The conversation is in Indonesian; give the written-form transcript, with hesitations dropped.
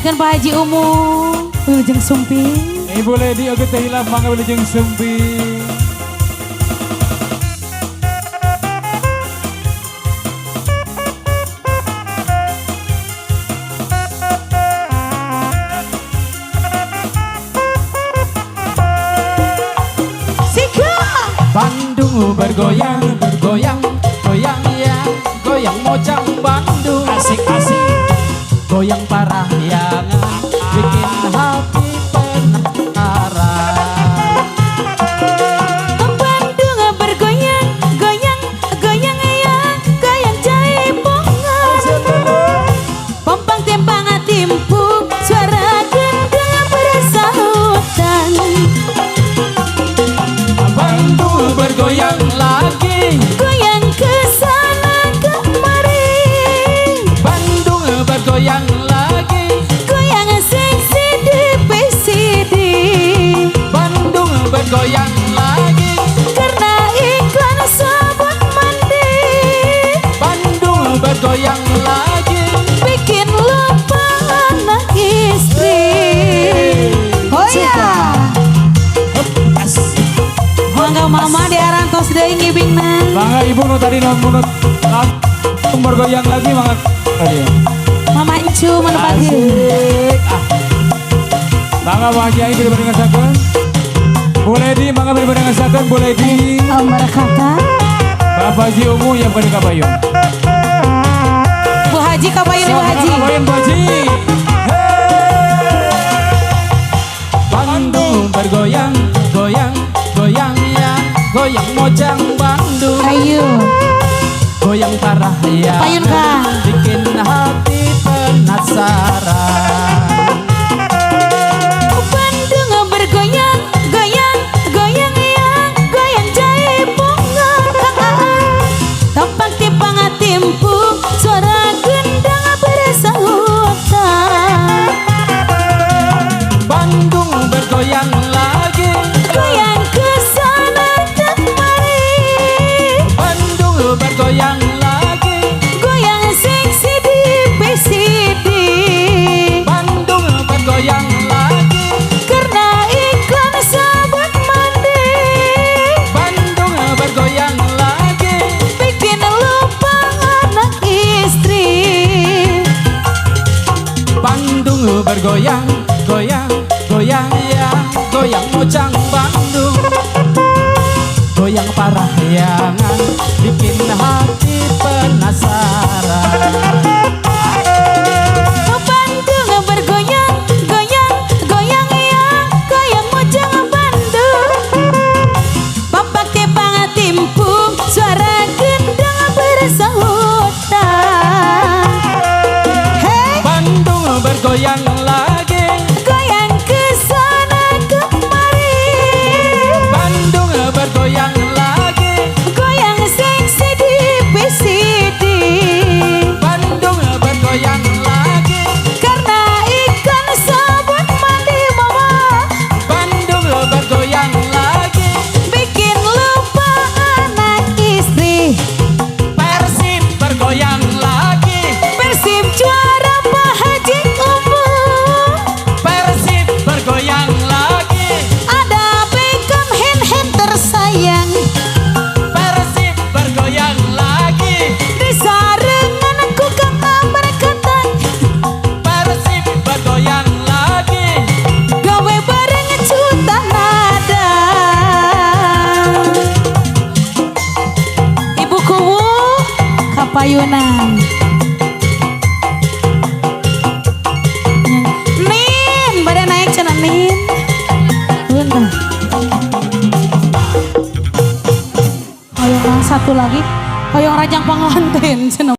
Dipanggilkan Pak Haji Umum, Wilujeng Sumping. Ibu Lady oke teh hilap mangga Wilujeng Sumping. Bandung bergoyang, goyang, goyang ya, goyang mojang Bandung. Asik-asik. Goyang parahyangan, bikin hati penasaran. Bandung bergoyang, goyang, goyang ya, goyang jaipongan. Pompang timpang timpuk, suara gendang bersahutan. Bandung bergoyang lagi, Goyang ke sana kemari. Bandung bergoyang lagi, Goyang seksi di PCD. Bandung bergoyang lagi, Karena iklan sabun mandi. Bandung bergoyang lagi. Bikin lupa anak istri. Oh ya. Mangga mama di arantos deui ngibingna. Mangga ibu nu tadi non munut langsung bergoyang lagi mangga. Tadi. Mama Incu menepati. Asik. Mangga Pak Kiai beri ngasakeun. Bu Lady mangga beri ngasakeun Bu Lady. Om berkata. Bapak Haji Umum yang beri kabayun. Bu Haji kabayun Bu Haji. Kabayun Bu Haji. Bandung bergoyang, goyang, goyang ya, goyang mojang Bandung. Ayo. Goyang parah ya, Payun Kang. bikin hati penasaran. Bandung bergoyang, goyang, goyang ya, goyang jaipongan. Tampak timpang timpuk, suara gendang bersahutan. Bandung bergoyang lagi, Goyang ke sana kemari. Bandung bergoyang lagi, Goyang seksi di PCD. Bandung bergoyang lagi, Karena iklan sabun mandi. Bandung bergoyang lagi. Bikin lupa anak istri. Bandung bergoyang, goyang, goyang ya, goyang mojang Bandung. Goyang parahyangan, bikin hati penasaran. Bandung bergoyang, goyang, goyang ya, goyang mojang Bandung. Bapak timpang timpuk, suara gendang bersahutan. Hey, Bandung bergoyang lagi, goyang ke sana kemari. Bandung bergoyang lagi, Goyang seksi di PCD. Bandung bergoyang lagi, Karena ikan sabun mandi mama. Bandung bergoyang lagi. Bikin lupa anak istri. Persib bergoyang lagi, Persib juara Pak Haji Umum. Persib bergoyang lagi, Ada Beckham hand tersayang. Persib bergoyang lagi, Disarengan aku Kang Amar kata. Persib bergoyang lagi. Gawe bareng juta nada. Ibu kuwu kapayunan. Nin, pada naik cenah Nin. Bentar. Hoyong satu lagi, hoyong rajang panganten cenah.